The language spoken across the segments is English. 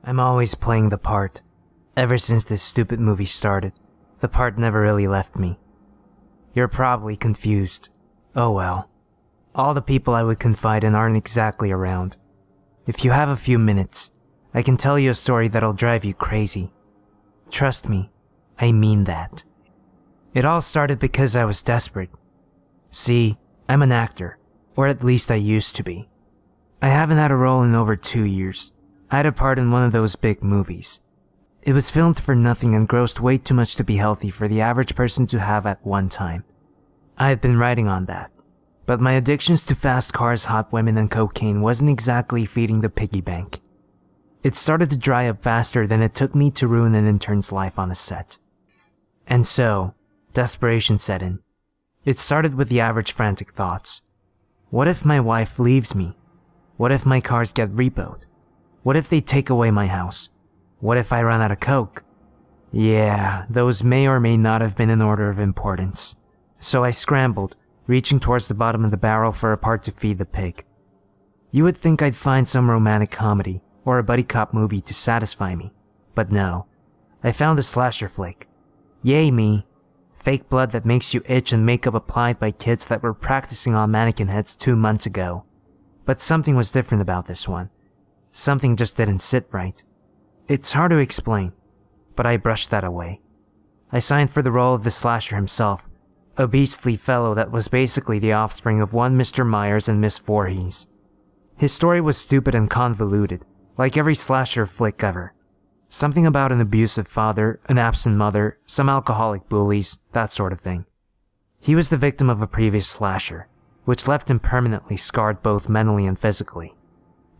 I'm always playing the part. Ever since this stupid movie started, the part never really left me. You're probably confused. Oh well. All the people I would confide in aren't exactly around. If you have a few minutes, I can tell you a story that'll drive you crazy. Trust me, I mean that. It all started because I was desperate. See, I'm an actor, or at least I used to be. I haven't had a role in over 2 years. I had a part in one of those big movies. It was filmed for nothing and grossed way too much to be healthy for the average person to have at one time. I had been writing on that, but my addictions to fast cars, hot women, and cocaine wasn't exactly feeding the piggy bank. It started to dry up faster than it took me to ruin an intern's life on a set. And so, desperation set in. It started with the average frantic thoughts. What if my wife leaves me? What if my cars get repoed? What if they take away my house? What if I run out of coke? Yeah, those may or may not have been in order of importance. So I scrambled, reaching towards the bottom of the barrel for a part to feed the pig. You would think I'd find some romantic comedy or a buddy cop movie to satisfy me, but no. I found a slasher flick. Yay me. Fake blood that makes you itch and makeup applied by kids that were practicing on mannequin heads 2 months ago. But something was different about this one. Something just didn't sit right. It's hard to explain, but I brushed that away. I signed for the role of the slasher himself, a beastly fellow that was basically the offspring of one Mr. Myers and Miss Voorhees. His story was stupid and convoluted, like every slasher flick ever. Something about an abusive father, an absent mother, some alcoholic bullies, that sort of thing. He was the victim of a previous slasher, which left him permanently scarred both mentally and physically.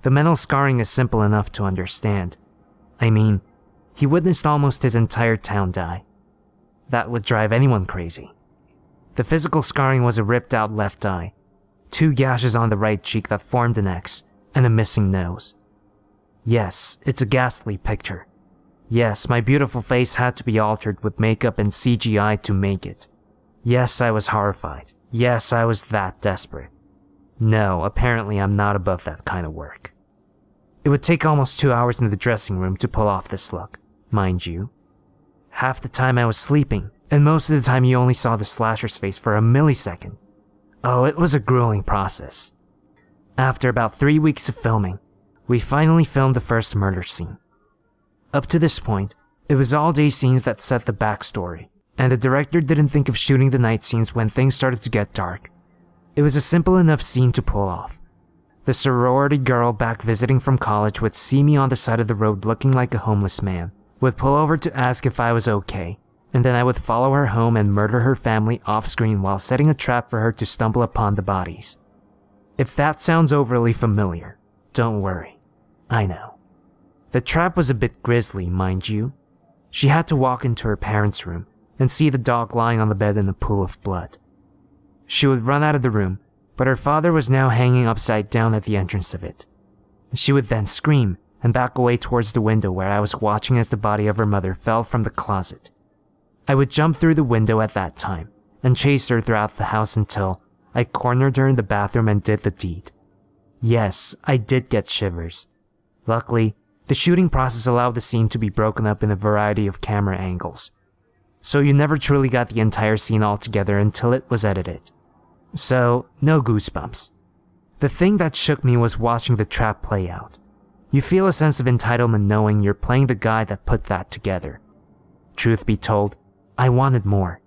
The mental scarring is simple enough to understand. I mean, he witnessed almost his entire town die. That would drive anyone crazy. The physical scarring was a ripped out left eye, 2 gashes on the right cheek that formed an X, and a missing nose. Yes, it's a ghastly picture. Yes, my beautiful face had to be altered with makeup and CGI to make it. Yes, I was horrified. Yes, I was that desperate. No, apparently I'm not above that kind of work. It would take almost 2 hours in the dressing room to pull off this look, mind you. Half the time I was sleeping, and most of the time you only saw the slasher's face for a millisecond. Oh, it was a grueling process. After about 3 weeks of filming, we finally filmed the first murder scene. Up to this point, it was all day scenes that set the backstory, and the director didn't think of shooting the night scenes when things started to get dark. It was a simple enough scene to pull off. The sorority girl back visiting from college would see me on the side of the road looking like a homeless man, would pull over to ask if I was okay, and then I would follow her home and murder her family off-screen while setting a trap for her to stumble upon the bodies. If that sounds overly familiar, don't worry. I know. The trap was a bit grisly, mind you. She had to walk into her parents' room and see the dog lying on the bed in a pool of blood. She would run out of the room, but her father was now hanging upside down at the entrance of it. She would then scream and back away towards the window where I was watching as the body of her mother fell from the closet. I would jump through the window at that time and chase her throughout the house until I cornered her in the bathroom and did the deed. Yes, I did get shivers. Luckily, the shooting process allowed the scene to be broken up in a variety of camera angles, so you never truly got the entire scene all together until it was edited. So, no goosebumps. The thing that shook me was watching the trap play out. You feel a sense of entitlement knowing you're playing the guy that put that together. Truth be told, I wanted more.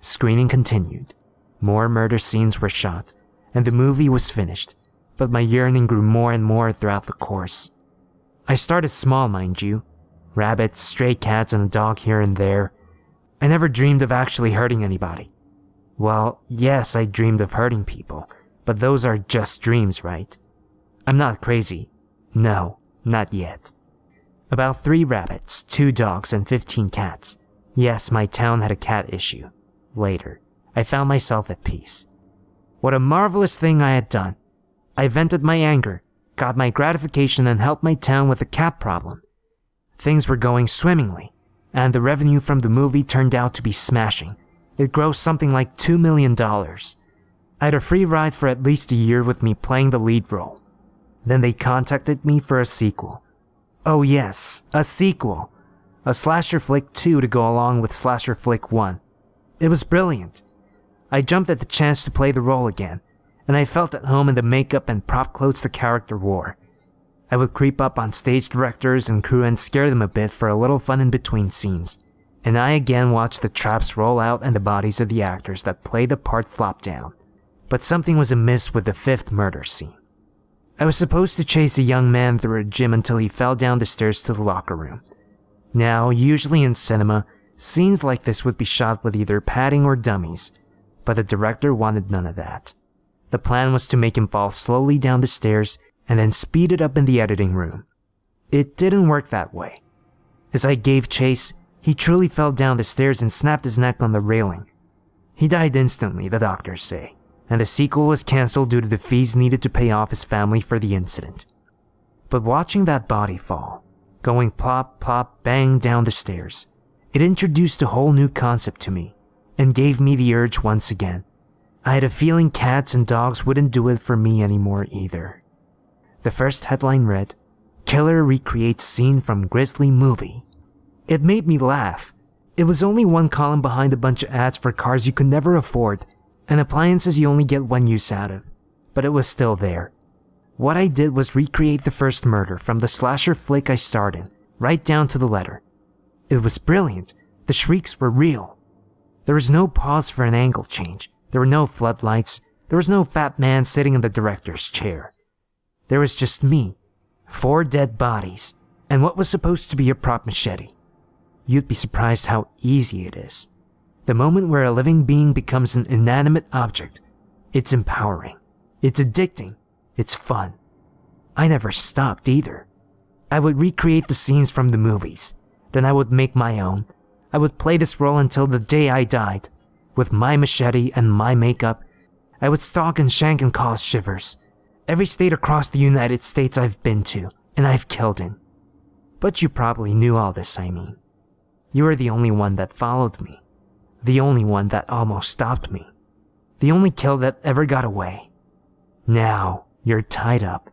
Screening continued. More murder scenes were shot, and the movie was finished, but my yearning grew more and more throughout the course. I started small, mind you. Rabbits, stray cats, and a dog here and there. I never dreamed of actually hurting anybody. Well, yes, I dreamed of hurting people, but those are just dreams, right? I'm not crazy. No, not yet. About 3 rabbits, 2 dogs, and 15 cats. Yes, my town had a cat issue. Later, I found myself at peace. What a marvelous thing I had done. I vented my anger, got my gratification, and helped my town with a cat problem. Things were going swimmingly, and the revenue from the movie turned out to be smashing. It grossed something like $2 million. I had a free ride for at least a year with me playing the lead role. Then they contacted me for a sequel. Oh yes, a sequel. A slasher flick 2 to go along with slasher flick 1. It was brilliant. I jumped at the chance to play the role again, and I felt at home in the makeup and prop clothes the character wore. I would creep up on stage directors and crew and scare them a bit for a little fun in between scenes, and I again watched the traps roll out and the bodies of the actors that played the part flop down. But something was amiss with the 5th murder scene. I was supposed to chase a young man through a gym until he fell down the stairs to the locker room. Now, usually in cinema, scenes like this would be shot with either padding or dummies, but the director wanted none of that. The plan was to make him fall slowly down the stairs and then speed it up in the editing room. It didn't work that way. As I gave chase, he truly fell down the stairs and snapped his neck on the railing. He died instantly, the doctors say, and the sequel was cancelled due to the fees needed to pay off his family for the incident. But watching that body fall, going plop, plop, bang down the stairs, it introduced a whole new concept to me and gave me the urge once again. I had a feeling cats and dogs wouldn't do it for me anymore either. The first headline read, "Killer recreates scene from Grisly movie." It made me laugh. It was only one column behind a bunch of ads for cars you could never afford and appliances you only get one use out of, but it was still there. What I did was recreate the first murder from the slasher flick I starred in, right down to the letter. It was brilliant. The shrieks were real. There was no pause for an angle change. There were no floodlights. There was no fat man sitting in the director's chair. There was just me, 4 dead bodies, and what was supposed to be a prop machete. You'd be surprised how easy it is. The moment where a living being becomes an inanimate object, it's empowering. It's addicting. It's fun. I never stopped either. I would recreate the scenes from the movies. Then I would make my own. I would play this role until the day I died. With my machete and my makeup, I would stalk and shank and cause shivers. Every state across the United States I've been to, and I've killed in. But you probably knew all this, I mean. You were the only one that followed me. The only one that almost stopped me. The only kill that ever got away. Now you're tied up.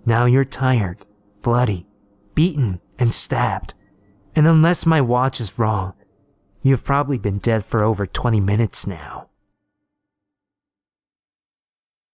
Now you're tired, bloody, beaten, and stabbed. And unless my watch is wrong, you've probably been dead for over 20 minutes now.